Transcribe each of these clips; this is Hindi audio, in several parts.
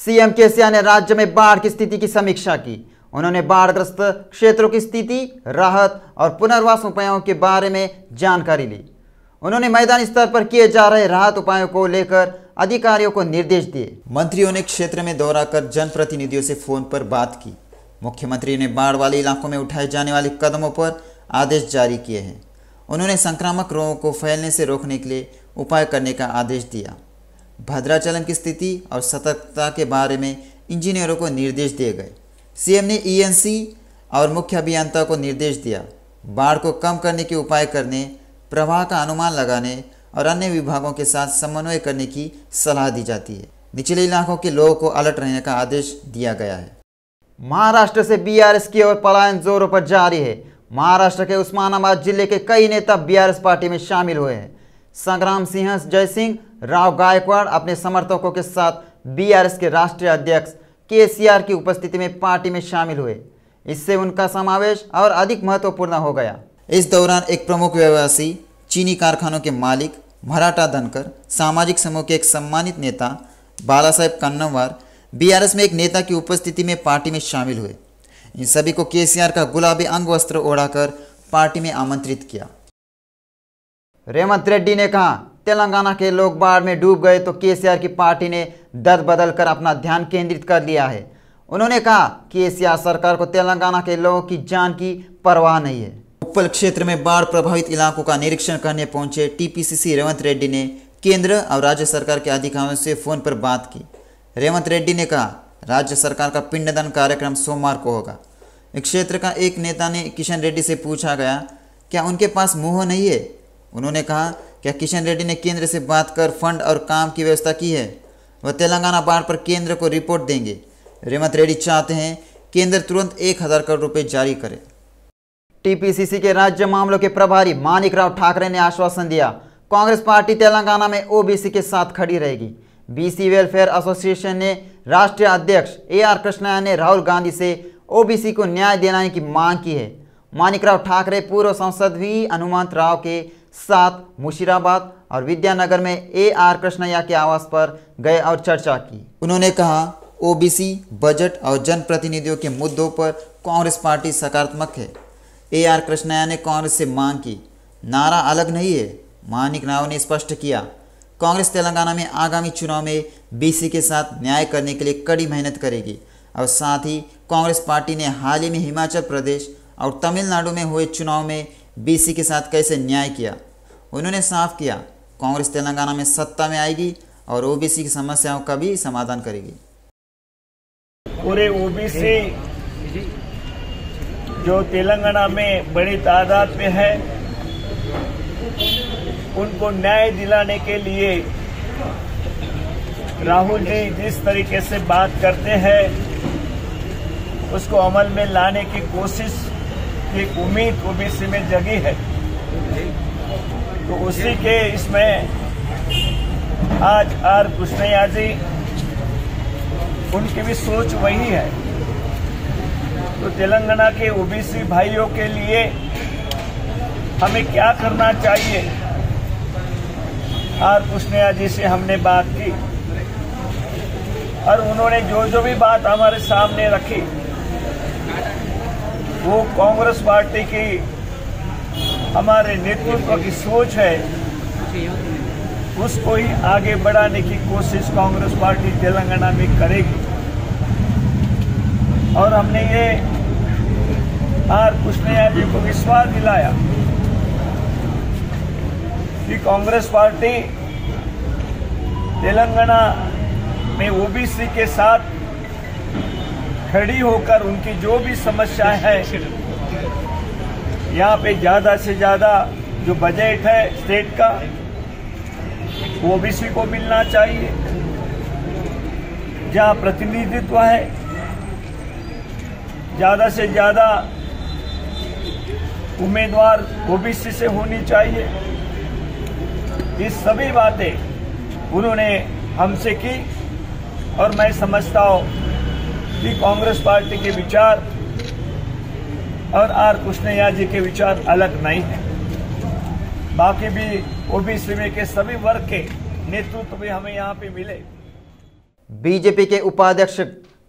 सीएम केसीआर ने राज्य में बाढ़ की स्थिति की समीक्षा की। उन्होंने बाढ़ग्रस्त क्षेत्रों की स्थिति, राहत और पुनर्वास उपायों के बारे में जानकारी ली। उन्होंने मैदानी स्तर पर किए जा रहे राहत उपायों को लेकर अधिकारियों को निर्देश दिए। मंत्रियों ने क्षेत्र में दौरा कर जनप्रतिनिधियों से फोन पर बात की। मुख्यमंत्री ने बाढ़ वाले इलाकों में उठाए जाने वाले कदमों पर आदेश जारी किए हैं। उन्होंने संक्रामक रोगों को फैलने से रोकने के लिए उपाय करने का आदेश दिया। भद्राचलम की स्थिति और सतर्कता के बारे में इंजीनियरों को निर्देश दिए गए। सीएम ने ईएनसी और मुख्य अभियंता को निर्देश दिया। बाढ़ को कम करने के उपाय करने, प्रवाह का अनुमान लगाने और अन्य विभागों के साथ समन्वय करने की सलाह दी जाती है। निचले इलाकों के लोगों को अलर्ट रहने का आदेश दिया गया है। महाराष्ट्र से बीआरएस की ओर पलायन जोरों पर जारी है। महाराष्ट्र के उस्मानाबाद जिले के कई नेता बीआरएस पार्टी में शामिल हुए हैं। संग्राम सिंह जयसिंह, राव गायकवाड़ अपने समर्थकों के साथ बीआरएस के राष्ट्रीय अध्यक्ष केसीआर की उपस्थिति में पार्टी में शामिल हुए। इससे उनका समावेश और अधिक महत्वपूर्ण हो गया। इस दौरान एक प्रमुख व्यवसायी, चीनी कारखानों के मालिक, मराठा धनकर, सामाजिक समूह के एक सम्मानित नेता बालासाहेब कन्नमवार बीआरएस में एक नेता की उपस्थिति में पार्टी में शामिल हुए। इन सभी को केसीआर का गुलाबी अंग वस्त्र ओढ़ाकर पार्टी में आमंत्रित किया। रेवंत रेड्डी ने कहा, तेलंगाना के लोग बाढ़ में डूब गए तो केसीआर की पार्टी ने दर बदल कर अपना ध्यान केंद्रित कर लिया है। उन्होंने कहा, केसीआर सरकार को तेलंगाना के लोगों की जान की परवाह नहीं है। उप्पल क्षेत्र में बाढ़ प्रभावित इलाकों का निरीक्षण करने पहुंचे टीपीसीसी रेवंत रेड्डी ने केंद्र और राज्य सरकार के अधिकारियों से फोन पर बात की। रेवंत रेड्डी ने कहा, राज्य सरकार का पिंडदान कार्यक्रम सोमवार को होगा। इस क्षेत्र का एक नेता ने किशन रेड्डी से पूछा गया, क्या उनके पास मुंह नहीं है? उन्होंने कहा, क्या किशन रेड्डी ने केंद्र से बात कर फंड और काम की व्यवस्था की है? वह तेलंगाना बाढ़ पर केंद्र को रिपोर्ट देंगे। रेवंत रेड्डी चाहते हैं केंद्र तुरंत 1000 करोड़ रुपए जारी करे। टीपीसीसी के राज्य मामलों के प्रभारी मानिकराव ठाकरे ने आश्वासन दिया, कांग्रेस पार्टी तेलंगाना में ओबीसी के साथ खड़ी रहेगी। बीसी वेलफेयर एसोसिएशन ने राष्ट्रीय अध्यक्ष AR कृष्णा ने राहुल गांधी से ओबीसी को न्याय दिलाने की मांग की है। मानिकराव ठाकरे पूर्व सांसद वी हनुमंत राव के साथ मुशीराबाद और विद्यानगर में AR कृष्णा के आवास पर गए और चर्चा की। उन्होंने कहा, ओबीसी, बजट और जनप्रतिनिधियों के मुद्दों पर कांग्रेस पार्टी सकारात्मक है। AR कृष्णा ने कांग्रेस से मांग की, नारा अलग नहीं है। मानिकराव ने स्पष्ट किया, कांग्रेस तेलंगाना में आगामी चुनाव में बीसी के साथ न्याय करने के लिए कड़ी मेहनत करेगी। और साथ ही कांग्रेस पार्टी ने हाल ही में हिमाचल प्रदेश और तमिलनाडु में हुए चुनाव में बीसी के साथ कैसे न्याय किया। उन्होंने साफ किया, कांग्रेस तेलंगाना में सत्ता में आएगी और ओबीसी की समस्याओं का भी समाधान करेगी। पूरे ओबीसी जो तेलंगाना में बड़ी तादाद में है, उनको न्याय दिलाने के लिए राहुल जी जिस तरीके से बात करते हैं, उसको अमल में लाने की कोशिश की उम्मीद ओबीसी में जगी है। तो उसी के इसमें आज R कृष्णैया जी, उनकी भी सोच वही है। तो तेलंगाना के ओबीसी भाइयों के लिए हमें क्या करना चाहिए, R कृष्णैया जी से हमने बात की और उन्होंने जो भी बात हमारे सामने रखी, वो कांग्रेस पार्टी की, हमारे नेतृत्व की सोच है, उसको ही आगे बढ़ाने की कोशिश कांग्रेस पार्टी तेलंगाना में करेगी। और हमने ये R कृष्णैया जी को विश्वास दिलाया कि कांग्रेस पार्टी तेलंगाना में ओबीसी के साथ खड़ी होकर उनकी जो भी समस्या है, यहाँ पे ज़्यादा से ज़्यादा जो बजट है स्टेट का, वो ओबीसी को मिलना चाहिए। जहाँ प्रतिनिधित्व है, ज़्यादा से ज़्यादा उम्मीदवार ओबीसी से होनी चाहिए। ये सभी बातें उन्होंने हमसे की और मैं समझता हूँ कि कांग्रेस पार्टी के विचार और R कृष्णैया जी के विचार अलग नहीं है। बाकी भी ओबीसी में के सभी वर्ग के नेतृत्व भी हमें यहाँ पे मिले। बीजेपी के उपाध्यक्ष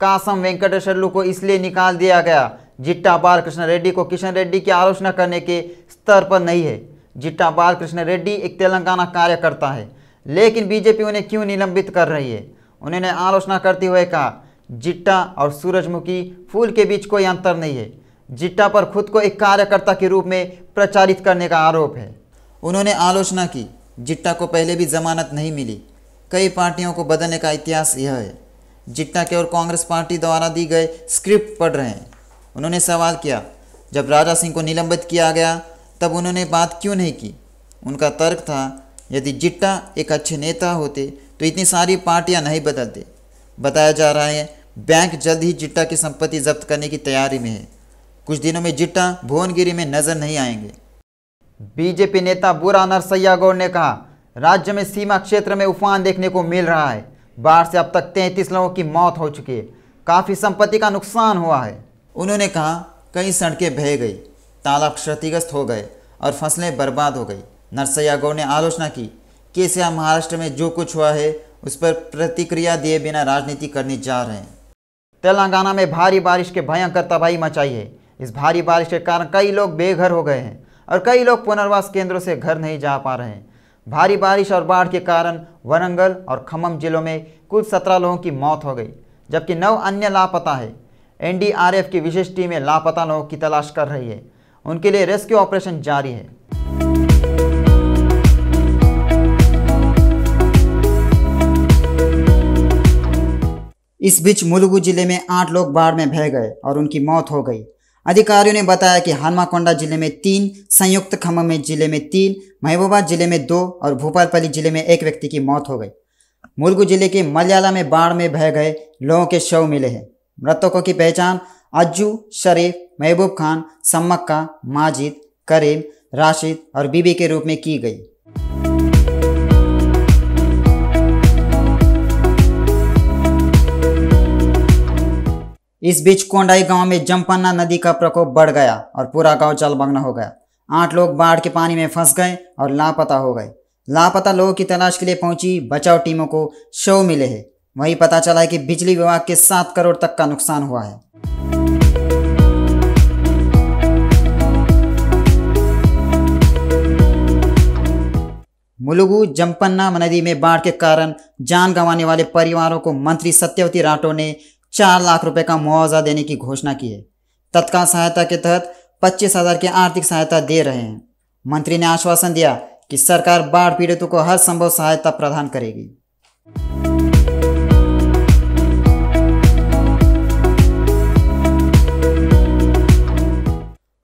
कासम वेंकटेश्वरलू को इसलिए निकाल दिया गया। जिट्टा बालकृष्ण रेड्डी को किशन रेड्डी की आलोचना करने के स्तर पर नहीं है। जिट्टा बालकृष्ण रेड्डी एक तेलंगाना कार्यकर्ता है, लेकिन बीजेपी उन्हें क्यों निलंबित कर रही है? उन्होंने आलोचना करते हुए कहा, जिट्टा और सूरजमुखी फूल के बीच कोई अंतर नहीं है। जिट्टा पर खुद को एक कार्यकर्ता के रूप में प्रचारित करने का आरोप है। उन्होंने आलोचना की, जिट्टा को पहले भी जमानत नहीं मिली, कई पार्टियों को बदलने का इतिहास यह है। जिट्टा केवल कांग्रेस पार्टी द्वारा दी गए स्क्रिप्ट पढ़ रहे हैं। उन्होंने सवाल किया, जब राजा सिंह को निलंबित किया गया तब उन्होंने बात क्यों नहीं की? उनका तर्क था, यदि जिट्टा एक अच्छे नेता होते तो इतनी सारी पार्टियां नहीं बदलते। बताया जा रहा है बैंक जल्द ही जिट्टा की संपत्ति जब्त करने की तैयारी में है। कुछ दिनों में जिट्टा भुवनगिरी में नजर नहीं आएंगे। बीजेपी नेता बुरा नरसैया गौड़ ने कहा, राज्य में सीमा क्षेत्र में उफान देखने को मिल रहा है। बाढ़ से अब तक 33 लोगों की मौत हो चुकी है, काफ़ी संपत्ति का नुकसान हुआ है। उन्होंने कहा, कई सड़कें बह गई, तालाब क्षतिग्रस्त हो गए और फसलें बर्बाद हो गई। नरसैया गौड़ ने आलोचना की, केसीआर महाराष्ट्र में जो कुछ हुआ है उस पर प्रतिक्रिया दिए बिना राजनीति करने जा रहे हैं। तेलंगाना में भारी बारिश के भयंकर तबाही मचाई है। इस भारी बारिश के कारण कई लोग बेघर हो गए हैं और कई लोग पुनर्वास केंद्रों से घर नहीं जा पा रहे हैं। भारी बारिश और बाढ़ के कारण वरंगल और खम्मम जिलों में कुल 17 लोगों की मौत हो गई, जबकि 9 अन्य लापता है। एनडीआरएफ की विशेष टीमें लापता लोगों की तलाश कर रही है। उनके लिए रेस्क्यू ऑपरेशन जारी है। इस बीच मुलुगु जिले में 8 लोग बाढ़ में बह गए और उनकी मौत हो गई। अधिकारियों ने बताया कि हनुमाकोंडा जिले में 3, संयुक्त खम्मम जिले में 3, महबूबाबाद जिले में 2 और भूपालपल्ली जिले में 1 व्यक्ति की मौत हो गई। मुलुगु जिले के मलयाला में बाढ़ में बह गए लोगों के शव मिले हैं। मृतकों की पहचान अज्जू, शरीफ, महबूब खान, सम्मक्का, माजिद, करीम, राशिद और बीबी के रूप में की गई। इस बीच कोंडाई गांव में जमपन्ना नदी का प्रकोप बढ़ गया और पूरा गांव जलमग्न हो गया। 8 लोग बाढ़ के पानी में फंस गए और लापता हो गए। लापता लोगों की तलाश के लिए पहुंची बचाव टीमों को शव मिले हैं। वहीं पता चला है कि बिजली विभाग के 7 करोड़ तक का नुकसान हुआ है। मुलुगु जमपन्ना नदी में बाढ़ के कारण जान गंवाने वाले परिवारों को मंत्री सत्यवती राठौर ने 4 लाख रुपए का मुआवजा देने की घोषणा की है। तत्काल सहायता के तहत 25,000 की आर्थिक सहायता दे रहे हैं। मंत्री ने आश्वासन दिया कि सरकार बाढ़ पीड़ितों को हर संभव सहायता प्रदान करेगी।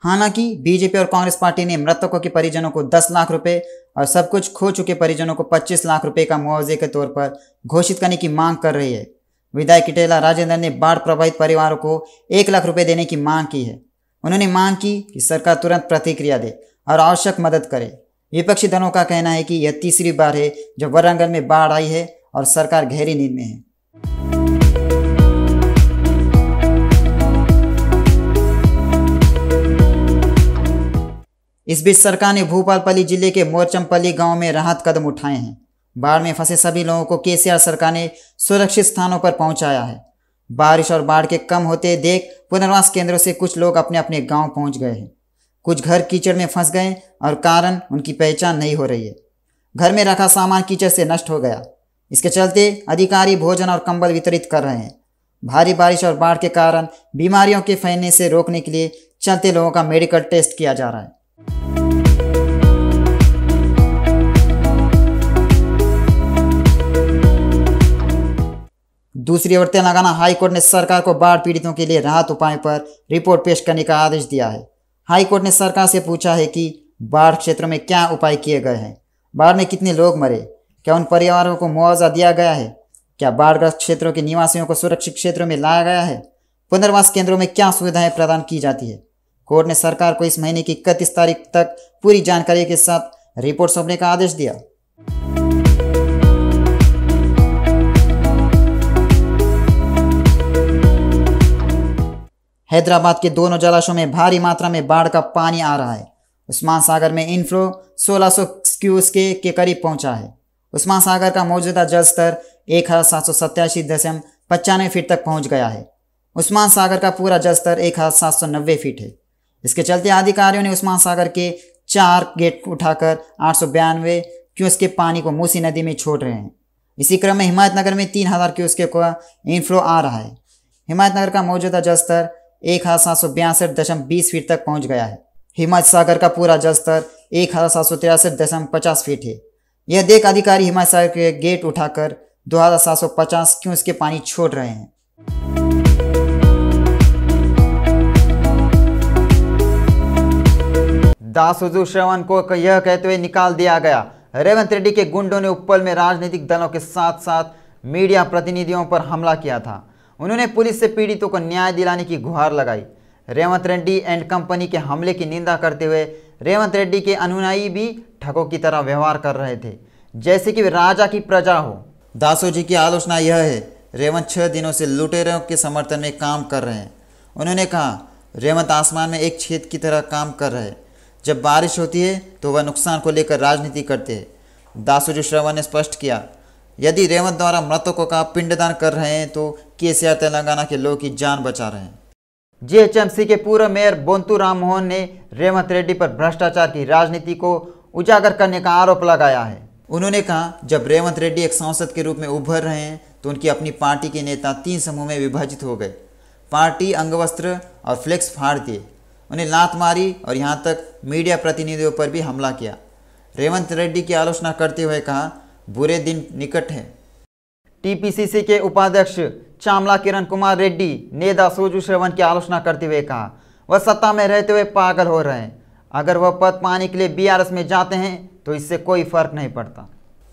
हालांकि बीजेपी और कांग्रेस पार्टी ने मृतकों के परिजनों को 10 लाख रुपए और सब कुछ खो चुके परिजनों को 25 लाख रुपए का मुआवजे के तौर पर घोषित करने की मांग कर रही है। विधायक किटेला राजेंद्र ने बाढ़ प्रभावित परिवारों को 1 लाख रुपए देने की मांग की है। उन्होंने मांग की कि सरकार तुरंत प्रतिक्रिया दे और आवश्यक मदद करे। विपक्षी दलों का कहना है कि यह तीसरी बार है जब वरंगल में बाढ़ आई है और सरकार गहरी नींद में है। इस बीच सरकार ने भूपालपल्ली जिले के मोरचमपल्ली गांव में राहत कदम उठाए हैं। बाढ़ में फंसे सभी लोगों को केसीआर सरकार ने सुरक्षित स्थानों पर पहुंचाया है। बारिश और बाढ़ के कम होते देख पुनर्वास केंद्रों से कुछ लोग अपने अपने गांव पहुंच गए हैं। कुछ घर कीचड़ में फंस गए और कारण उनकी पहचान नहीं हो रही है। घर में रखा सामान कीचड़ से नष्ट हो गया। इसके चलते अधिकारी भोजन और कंबल वितरित कर रहे हैं। भारी बारिश और बाढ़ के कारण बीमारियों के फैलने से रोकने के लिए चलते लोगों का मेडिकल टेस्ट किया जा रहा है। दूसरी ओर तेलंगाना हाईकोर्ट ने सरकार को बाढ़ पीड़ितों के लिए राहत उपाय पर रिपोर्ट पेश करने का आदेश दिया है। हाईकोर्ट ने सरकार से पूछा है कि बाढ़ क्षेत्रों में क्या उपाय किए गए हैं, बाढ़ में कितने लोग मरे, क्या उन परिवारों को मुआवजा दिया गया है, क्या बाढ़ग्रस्त क्षेत्रों के निवासियों को सुरक्षित क्षेत्रों में लाया गया है, पुनर्वास केंद्रों में क्या सुविधाएं प्रदान की जाती है। कोर्ट ने सरकार को इस महीने की 31 तारीख तक पूरी जानकारी के साथ रिपोर्ट सौंपने का आदेश दिया। हैदराबाद के दोनों जलाशयों में भारी मात्रा में बाढ़ का पानी आ रहा है। उस्मान सागर में इनफ्लो 1600 क्यूसेक के करीब पहुंचा है। उस्मान सागर का मौजूदा जल स्तर 1787.95 फीट तक पहुंच गया है। उस्मान सागर का पूरा जलस्तर 1790 फीट है। इसके चलते अधिकारियों ने उस्मान सागर के 4 गेट उठाकर 892 क्यूसेक पानी को मूसी नदी में छोड़ रहे हैं। इसी क्रम में हिमायतनगर में 3000 क्यूसेक का इनफ्लो आ रहा है। हिमायतनगर का मौजूदा जलस्तर 1762.20 फीट तक पहुंच गया है। हिमायत सागर का पूरा जलस्तर 1763.50 फीट है। यह देख अधिकारी हिमायत सागर के गेट उठाकर 2750 क्यूसेक के पानी छोड़ रहे हैं। दासोजू श्रवण को यह कहते हुए निकाल दिया गया। रेवंत रेड्डी के गुंडों ने उप्पल में राजनीतिक दलों के साथ साथ मीडिया प्रतिनिधियों पर हमला किया था। उन्होंने पुलिस से पीड़ितों को न्याय दिलाने की गुहार लगाई। रेवंत रेड्डी एंड कंपनी के हमले की निंदा करते हुए रेवंत रेड्डी के अनुयायी भी ठगों की तरह व्यवहार कर रहे थे, जैसे कि वे राजा की प्रजा हो। दासोजी की आलोचना यह है, रेवंत 6 दिनों से लुटेरों के समर्थन में काम कर रहे हैं। उन्होंने कहा, रेवंत आसमान में एक छेद की तरह काम कर रहे हैं। जब बारिश होती है तो वह नुकसान को लेकर राजनीति करते हैं। दासोजी श्रवण ने स्पष्ट किया, यदि रेवंत द्वारा मृतकों का पिंडदान कर रहे हैं तो केसीआर तेलंगाना के लोगों की जान बचा रहे हैं। जीएचएमसी के पूर्व मेयर बोंतु राम मोहन ने रेवंत रेड्डी पर भ्रष्टाचार की राजनीति को उजागर करने का आरोप लगाया है। उन्होंने कहा, जब रेवंत रेड्डी एक सांसद के रूप में उभर रहे हैं तो उनकी अपनी पार्टी के नेता 3 समूह में विभाजित हो गए। पार्टी अंगवस्त्र और फ्लेक्स फाड़ दिए, उन्हें लात मारी और यहाँ तक मीडिया प्रतिनिधियों पर भी हमला किया। रेवंत रेड्डी की आलोचना करते हुए कहा, बुरे दिन निकट है। टीपीसीसी के उपाध्यक्ष चामला किरण कुमार रेड्डी ने दासोजू श्रवण की आलोचना करते हुए कहा, वह सत्ता में रहते हुए पागल हो रहे हैं। अगर वह पद पाने के लिए बीआरएस में जाते हैं तो इससे कोई फर्क नहीं पड़ता।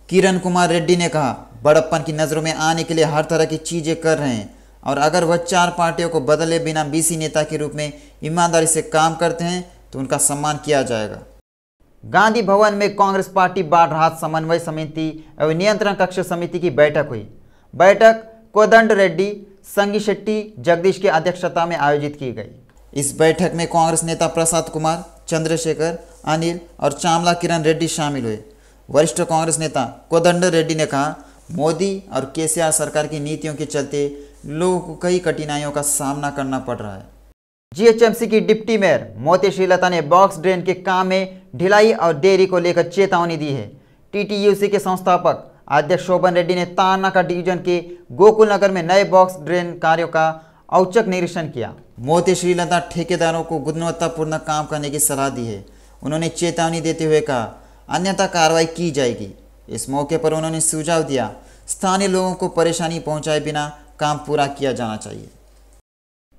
किरण कुमार रेड्डी ने कहा, बड़प्पन की नज़रों में आने के लिए हर तरह की चीज़ें कर रहे हैं और अगर वह 4 पार्टियों को बदले बिना बीसी नेता के रूप में ईमानदारी से काम करते हैं तो उनका सम्मान किया जाएगा। गांधी भवन में कांग्रेस पार्टी बाढ़ राहत समन्वय समिति एवं नियंत्रण कक्ष समिति की बैठक हुई। बैठक कोदंड रेड्डी, संगी शेट्टी, जगदीश की अध्यक्षता में आयोजित की गई। इस बैठक में कांग्रेस नेता प्रसाद कुमार, चंद्रशेखर, अनिल और चामला किरण रेड्डी शामिल हुए। वरिष्ठ कांग्रेस नेता कोदंड रेड्डी ने कहा, मोदी और केसीआर सरकार की नीतियों के चलते लोगों को कई कठिनाइयों का सामना करना पड़ रहा है। जीएचएमसी की डिप्टी मेयर मोती श्रीलता ने बॉक्स ड्रेन के काम में ढिलाई और देरी को लेकर चेतावनी दी है। टीटीयूसी के संस्थापक अध्यक्ष शोभन रेड्डी ने तारनाका डिवीजन के गोकुल नगर में नए बॉक्स ड्रेन कार्यों का औचक निरीक्षण किया। मोती श्रीलता ठेकेदारों को गुणवत्तापूर्ण काम करने की सलाह दी है। उन्होंने चेतावनी देते हुए कहा, अन्यथा कार्रवाई की जाएगी। इस मौके पर उन्होंने सुझाव दिया, स्थानीय लोगों को परेशानी पहुंचाए बिना काम पूरा किया जाना चाहिए।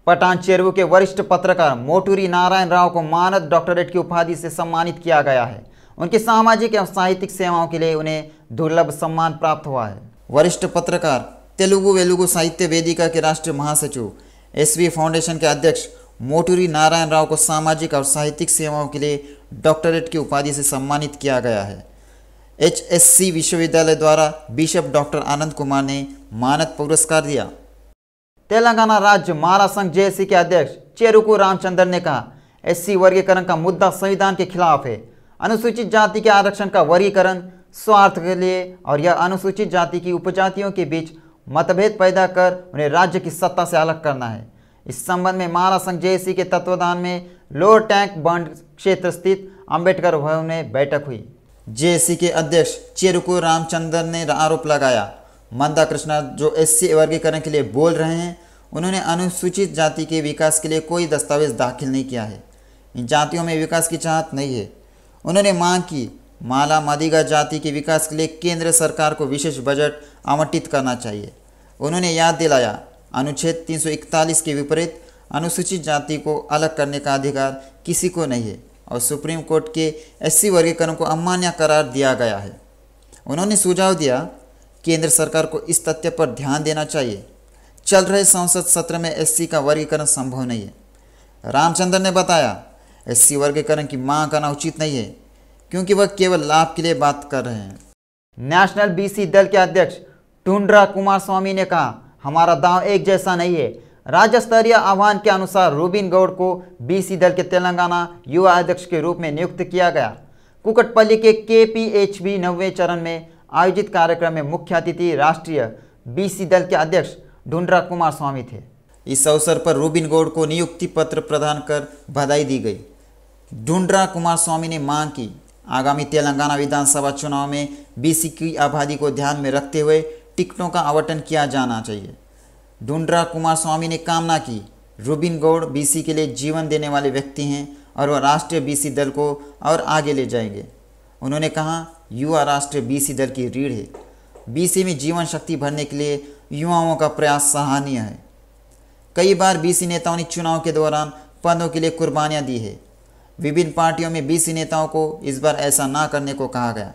पठान चेरुवु के वरिष्ठ पत्रकार मोटूरी नारायण राव को मानद डॉक्टरेट की उपाधि से सम्मानित किया गया है। उनकी सामाजिक एवं साहित्यिक सेवाओं के लिए उन्हें दुर्लभ सम्मान प्राप्त हुआ है। वरिष्ठ पत्रकार, तेलुगु वेलुगु साहित्य वेदिका के राष्ट्रीय महासचिव, एसवी फाउंडेशन के अध्यक्ष मोटूरी नारायण राव को सामाजिक और साहित्यिक सेवाओं के लिए डॉक्टरेट की उपाधि से सम्मानित किया गया है। HSC विश्वविद्यालय द्वारा बिशप डॉक्टर आनंद कुमार ने मानद पुरस्कार दिया। तेलंगाना राज्य महाराज संघ JSC के अध्यक्ष चेरुकू रामचंद्रन ने कहा, SC वर्गीकरण का मुद्दा संविधान के खिलाफ है। अनुसूचित जाति के आरक्षण का वर्गीकरण स्वार्थ के लिए और यह अनुसूचित जाति की उपजातियों के बीच मतभेद पैदा कर उन्हें राज्य की सत्ता से अलग करना है। इस संबंध में महाराज संघ JSC के तत्वाधान में लोअर टैंक बंड क्षेत्र स्थित अंबेडकर भवन में बैठक हुई। JSC के अध्यक्ष चेरुकू रामचंद्रन ने आरोप लगाया, मंदा कृष्णा जो SC वर्गीकरण के लिए बोल रहे हैं, उन्होंने अनुसूचित जाति के विकास के लिए कोई दस्तावेज दाखिल नहीं किया है। इन जातियों में विकास की चाहत नहीं है। उन्होंने मांग की, माला मादिगा जाति के विकास के लिए केंद्र सरकार को विशेष बजट आवंटित करना चाहिए। उन्होंने याद दिलाया, अनुच्छेद 341 के विपरीत अनुसूचित जाति को अलग करने का अधिकार किसी को नहीं है और सुप्रीम कोर्ट के SC वर्गीकरण को अमान्य करार दिया गया है। उन्होंने सुझाव दिया, केंद्र सरकार को इस तथ्य पर ध्यान देना चाहिए, चल रहे संसद सत्र में SC का वर्गीकरण संभव नहीं है। रामचंद्र ने बताया, SC वर्गीकरण की मांग करना उचित नहीं है क्योंकि वह केवल लाभ के लिए बात कर रहे हैं। नेशनल BC दल के अध्यक्ष टुंड्रा कुमार स्वामी ने कहा, हमारा दांव एक जैसा नहीं है। राज्य स्तरीय आह्वान के अनुसार रूबिन गौड़ को BC दल के तेलंगाना युवा अध्यक्ष के रूप में नियुक्त किया गया। कुकटपल्ली के KPHB 90वें चरण में आयोजित कार्यक्रम में मुख्य अतिथि राष्ट्रीय बीसी दल के अध्यक्ष ढूंढरा कुमार स्वामी थे। इस अवसर पर रूबिन गौड़ को नियुक्ति पत्र प्रदान कर बधाई दी गई। ढूंढरा कुमार स्वामी ने मांग की आगामी तेलंगाना विधानसभा चुनाव में बीसी की आबादी को ध्यान में रखते हुए टिकटों का आवंटन किया जाना चाहिए। ढूंढरा कुमार स्वामी ने कामना की रूबिन गौड़ बीसी के लिए जीवन देने वाले व्यक्ति हैं और वह राष्ट्रीय बीसी दल को और आगे ले जाएंगे। उन्होंने कहा, युवा राष्ट्रीय बीसी दल की रीढ़ है। बीसी में जीवन शक्ति भरने के लिए युवाओं का प्रयास सराहनीय है। कई बार बीसी नेताओं ने चुनाव के दौरान पदों के लिए कुर्बानियां दी है। विभिन्न पार्टियों में बीसी नेताओं को इस बार ऐसा ना करने को कहा गया।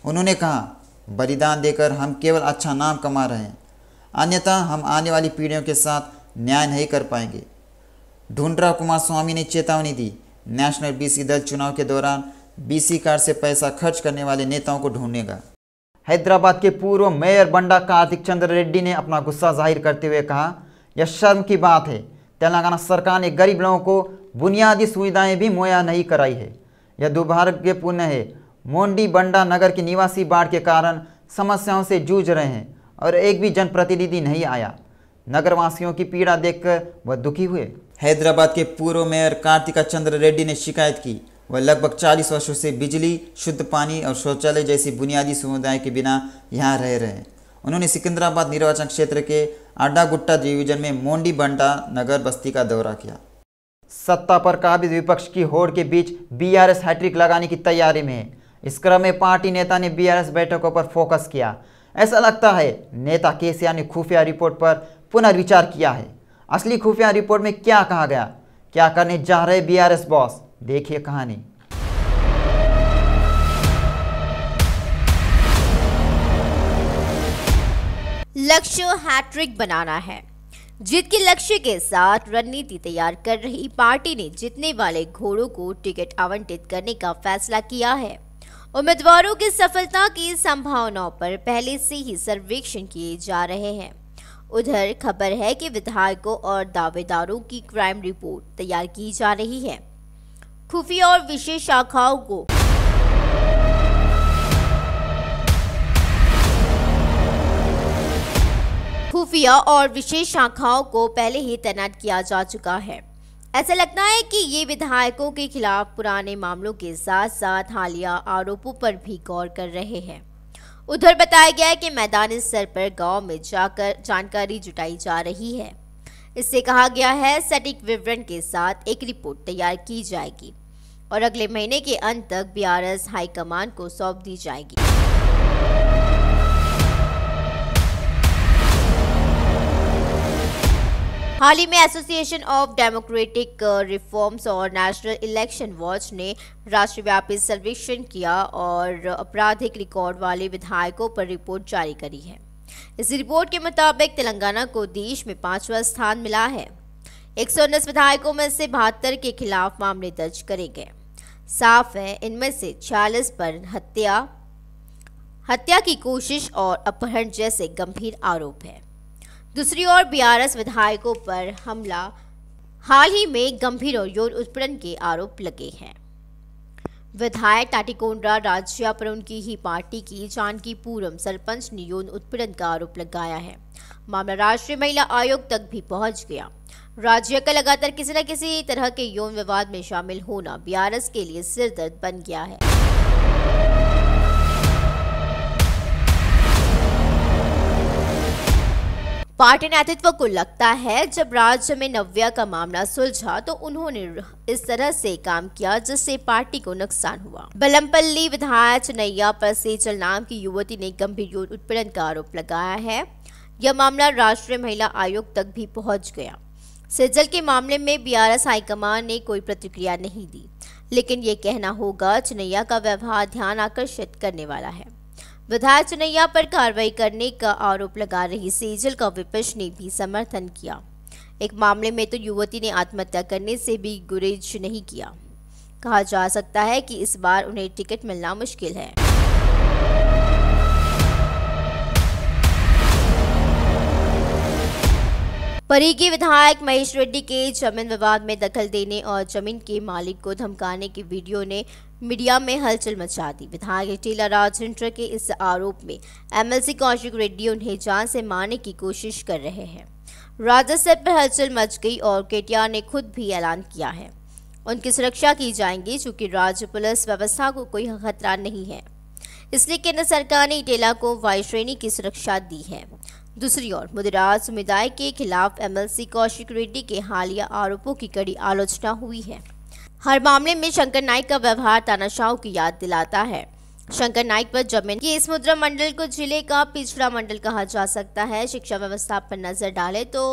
उन्होंने कहा, बलिदान देकर हम केवल अच्छा नाम कमा रहे हैं, अन्यथा हम आने वाली पीढ़ियों के साथ न्याय नहीं कर पाएंगे। ढूंढरा कुमार स्वामी ने चेतावनी दी, नेशनल बीसी दल चुनाव के दौरान बीसी कार्ड से पैसा खर्च करने वाले नेताओं को ढूंढेगा। हैदराबाद के पूर्व मेयर बंडा कार्तिक चंद्र रेड्डी ने अपना गुस्सा जाहिर करते हुए कहा, यह शर्म की बात है, तेलंगाना सरकार ने गरीब लोगों को बुनियादी सुविधाएं भी मुहैया नहीं कराई है। यह दुर्भाग्यपूर्ण है। मोंडी बंडा नगर के निवासी बाढ़ के कारण समस्याओं से जूझ रहे हैं और एक भी जनप्रतिनिधि नहीं आया। नगरवासियों की पीड़ा देखकर वह दुखी हुए। हैदराबाद के पूर्व मेयर कार्तिका चंद्र रेड्डी ने शिकायत की, वह लगभग 40 वर्षों से बिजली, शुद्ध पानी और शौचालय जैसी बुनियादी सुविधाएं के बिना यहाँ रह रहे हैं। उन्होंने सिकंदराबाद निर्वाचन क्षेत्र के अड्डागुट्टा डिवीजन में मोंडी बंडा नगर बस्ती का दौरा किया। सत्ता पर काबिज विपक्ष की होड़ के बीच बीआरएस हैट्रिक लगाने की तैयारी में है। इस क्रम में पार्टी नेता ने बीआरएस बैठकों पर फोकस किया। ऐसा लगता है नेता केसीआर ने खुफिया रिपोर्ट पर पुनर्विचार किया है। असली खुफिया रिपोर्ट में क्या कहा गया, क्या करने जा रहे बीआरएस बॉस, देखिए कहानी। लक्ष्य हैट्रिक बनाना है। जीत के लक्ष्य के साथ रणनीति तैयार कर रही पार्टी ने जीतने वाले घोड़ों को टिकट आवंटित करने का फैसला किया है। उम्मीदवारों की सफलता की संभावनाओं पर पहले से ही सर्वेक्षण किए जा रहे हैं। उधर खबर है कि विधायकों और दावेदारों की क्राइम रिपोर्ट तैयार की जा रही है। खुफिया और विशेष शाखाओं को पहले ही तैनात किया जा चुका है। ऐसा लगता है कि ये विधायकों के खिलाफ पुराने मामलों के साथ साथ हालिया आरोपों पर भी गौर कर रहे हैं। उधर बताया गया है कि मैदानी स्तर पर गांव में जाकर जानकारी जुटाई जा रही है। इससे कहा गया है सटीक विवरण के साथ एक रिपोर्ट तैयार की जाएगी और अगले महीने के अंत तक बीआरएस हाईकमान को सौंप दी जाएगी। हाल ही में एसोसिएशन ऑफ डेमोक्रेटिक रिफॉर्म्स और नेशनल इलेक्शन वॉच ने राष्ट्रव्यापी सर्वेक्षण किया और आपराधिक रिकॉर्ड वाले विधायकों पर रिपोर्ट जारी करी है। इस रिपोर्ट के मुताबिक तेलंगाना को देश में 5वां स्थान मिला है। 119 विधायकों में से 72 के खिलाफ मामले दर्ज करे गए। साफ है इनमें से 46 पर हत्या की कोशिश और अपहरण जैसे गंभीर आरोप है। दूसरी ओर बीआरएस विधायकों पर हमला, हाल ही में गंभीर और यौन उत्पीड़न के आरोप लगे हैं। विधायक टाटीकोंड्रा राज्य पर उनकी ही पार्टी की जानकीपुरम सरपंच ने यौन उत्पीड़न का आरोप लगाया है। मामला राष्ट्रीय महिला आयोग तक भी पहुंच गया। राज्य का लगातार किसी न किसी तरह के यौन विवाद में शामिल होना बीआरएस के लिए सिरदर्द बन गया है। पार्टी नेतृत्व को लगता है जब राज्य में नव्या का मामला सुलझा तो उन्होंने इस तरह से काम किया जिससे पार्टी को नुकसान हुआ। बलमपल्ली विधायक चनैया पर सेजल नाम की युवती ने गंभीर यौन उत्पीड़न का आरोप लगाया है। यह मामला राष्ट्रीय महिला आयोग तक भी पहुंच गया। सेजल के मामले में बीआरएस हाईकमान ने कोई प्रतिक्रिया नहीं दी, लेकिन ये कहना होगा चनैया का व्यवहार ध्यान आकर्षित करने वाला है। विधायक चनैया पर कार्रवाई करने का आरोप लगा रही सेजल का विपक्ष ने भी समर्थन किया। एक मामले में तो युवती ने आत्महत्या करने से भी गुरेज नहीं किया। कहा जा सकता है कि इस बार उन्हें टिकट मिलना मुश्किल है। परी के विधायक महेश रेड्डी के जमीन विवाद में दखल देने और जमीन के मालिक को धमकाने की वीडियो ने मीडिया में हलचल मचा दी। विधायक टीला राजेंद्र के इस आरोप में एमएलसी कौशिक रेड्डी उन्हें जान से मारने की कोशिश कर रहे हैं। राजस्व पर हलचल मच गई और केटीआर ने खुद भी ऐलान किया है उनकी सुरक्षा की जाएगी, चूंकि राज्य पुलिस व्यवस्था को कोई खतरा नहीं है, इसलिए केंद्र सरकार ने टेला को वायु श्रेणी की सुरक्षा दी है। दूसरी ओर मुदिराज समुदाय के खिलाफ एमएलसी कौशिक रेड्डी के हालिया आरोपों की कड़ी आलोचना हुई है। हर मामले में शंकर नाइक का व्यवहार तानाशाह की याद दिलाता है। शंकर नाइक पर जमीन के इस मुद्रा मंडल को जिले का पिछड़ा मंडल कहा जा सकता है। शिक्षा व्यवस्था पर नजर डालें तो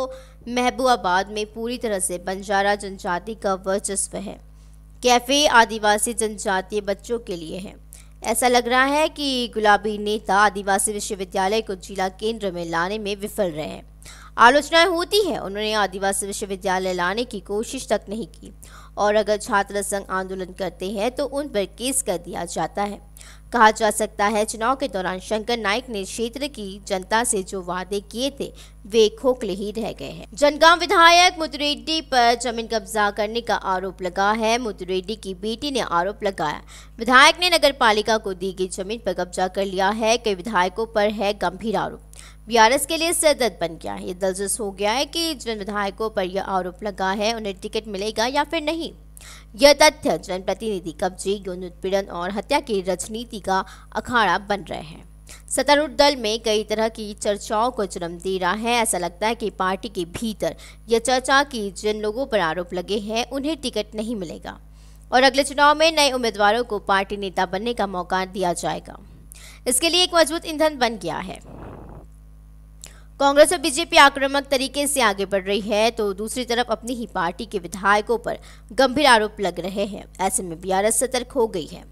महबूबाबाद में पूरी तरह से बंजारा जनजाति का वर्चस्व है। कैफे आदिवासी जनजातीय बच्चों के लिए है। ऐसा लग रहा है कि गुलाबी नेता आदिवासी विश्वविद्यालय को जिला केंद्र में लाने में विफल रहे हैं। आलोचनाएं होती है उन्होंने आदिवासी विश्वविद्यालय लाने की कोशिश तक नहीं की और अगर छात्र संघ आंदोलन करते हैं तो उन पर केस कर दिया जाता है। कहा जा सकता है चुनाव के दौरान शंकर नाइक ने क्षेत्र की जनता से जो वादे किए थे वे खोखले ही रह गए हैं। जनगांव विधायक मुतुरेड्डी पर जमीन कब्जा करने का आरोप लगा है। मुतुरेड्डी की बेटी ने आरोप लगाया विधायक ने नगरपालिका को दी गई जमीन पर कब्जा कर लिया है। कई विधायकों पर है गंभीर आरोप। बीआरएस के लिए सरदर्द बन गया है। ये दिलचस्प हो गया है कि जिन विधायकों पर यह आरोप लगा है उन्हें टिकट मिलेगा या फिर नहीं। यह तथ्य जनप्रतिनिधि कब्जे, यौन उत्पीड़न और हत्या की राजनीति का अखाड़ा बन रहे हैं। सत्तारूढ़ दल में कई तरह की चर्चाओं को जन्म दे रहा है। ऐसा लगता है कि पार्टी के भीतर यह चर्चा की जिन लोगों पर आरोप लगे हैं उन्हें टिकट नहीं मिलेगा और अगले चुनाव में नए उम्मीदवारों को पार्टी नेता बनने का मौका दिया जाएगा। इसके लिए एक मजबूत ईंधन बन गया है। कांग्रेस और बीजेपी आक्रामक तरीके से आगे बढ़ रही है तो दूसरी तरफ अपनी ही पार्टी के विधायकों पर गंभीर आरोप लग रहे हैं। ऐसे में बीआरएस सतर्क हो गई है।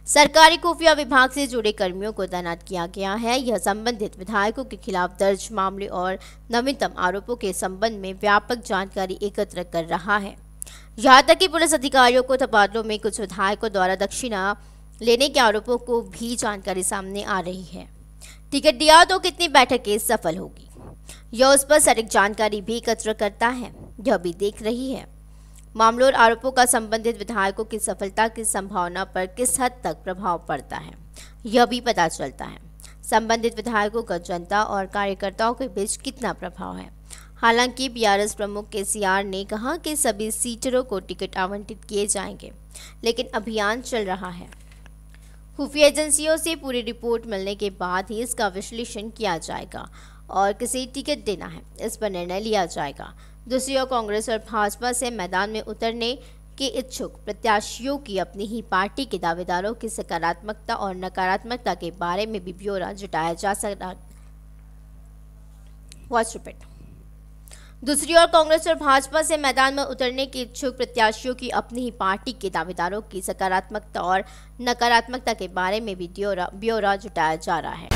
सरकारी खुफिया विभाग से जुड़े कर्मियों को तैनात किया गया है। यह संबंधित विधायकों के खिलाफ दर्ज मामले और नवीनतम आरोपों के संबंध में व्यापक जानकारी एकत्र कर रहा है। यहाँ तक कि पुलिस अधिकारियों को तबादलों में कुछ विधायकों द्वारा दक्षिणा लेने के आरोपों को भी जानकारी सामने आ रही है। टिकट दिया तो कितनी बैठकें सफल होगी, यह उस पर सटीक जानकारी भी एकत्र करता है। यह भी देख रही है मामलों और आरोपों का संबंधित विधायकों की सफलता की संभावना पर किस हद तक प्रभाव पड़ता है, यह भी पता चलता है। संबंधित विधायकों का जनता और कार्यकर्ताओं के बीच कितना प्रभाव है। हालांकि बीआरएस प्रमुख केसीआर ने कहा कि सभी सीटरों को टिकट आवंटित किए जाएंगे, लेकिन अभियान चल रहा है। खुफिया एजेंसियों से पूरी रिपोर्ट मिलने के बाद ही इसका विश्लेषण किया जाएगा और किसे टिकट देना है इस पर निर्णय लिया जाएगा। दूसरी ओर कांग्रेस और भाजपा से मैदान में उतरने के इच्छुक प्रत्याशियों की अपनी ही पार्टी के दावेदारों की सकारात्मकता और नकारात्मकता के बारे में भी ब्यौरा जुटाया जा सकता। दूसरी ओर कांग्रेस और भाजपा से मैदान में उतरने के इच्छुक प्रत्याशियों की अपनी ही पार्टी के दावेदारों की सकारात्मकता और नकारात्मकता के बारे में भी ब्यौरा जुटाया जा रहा है।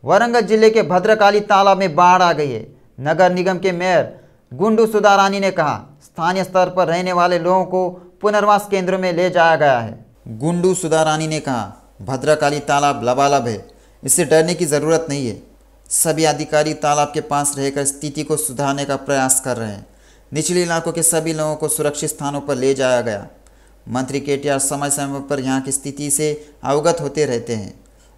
वरंगल जिले के भद्रकाली तालाब में बाढ़ आ गई है। नगर निगम के मेयर गुंडू सुधारानी ने कहा स्थानीय स्तर पर रहने वाले लोगों को पुनर्वास केंद्रों में ले जाया गया है। गुंडू सुधारानी ने कहा भद्रकाली तालाब लबालब है, इससे डरने की ज़रूरत नहीं है। सभी अधिकारी तालाब के पास रहकर स्थिति को सुधारने का प्रयास कर रहे हैं। निचले इलाकों के सभी लोगों को सुरक्षित स्थानों पर ले जाया गया। मंत्री केटीआर समय समय पर यहाँ की स्थिति से अवगत होते रहते हैं।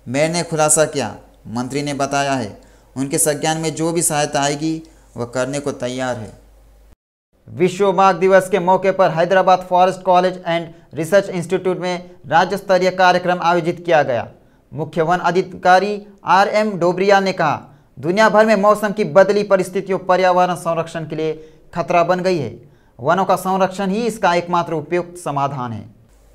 मेयर ने खुलासा किया, मंत्री ने बताया है उनके संज्ञान में जो भी सहायता आएगी वह करने को तैयार है। विश्व बाघ दिवस के मौके पर Hyderabad forest college and research institute में राज्य स्तरीय कार्यक्रम आयोजित किया गया। मुख्य वन अधिकारी RM डोबरिया ने कहा दुनिया भर में मौसम की बदली परिस्थितियों पर्यावरण संरक्षण के लिए खतरा बन गई है। वनों का संरक्षण ही इसका एकमात्र उपयुक्त समाधान है।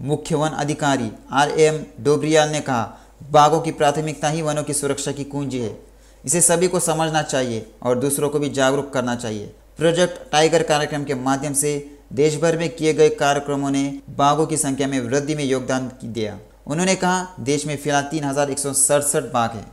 मुख्य वन अधिकारी RM डोबरिया ने कहा बाघों की प्राथमिकता ही वनों की सुरक्षा की कुंजी है। इसे सभी को समझना चाहिए और दूसरों को भी जागरूक करना चाहिए। प्रोजेक्ट टाइगर कार्यक्रम के माध्यम से देश भर में किए गए कार्यक्रमों ने बाघों की संख्या में वृद्धि में योगदान दिया। उन्होंने कहा देश में फिलहाल 3167 बाघ हैं।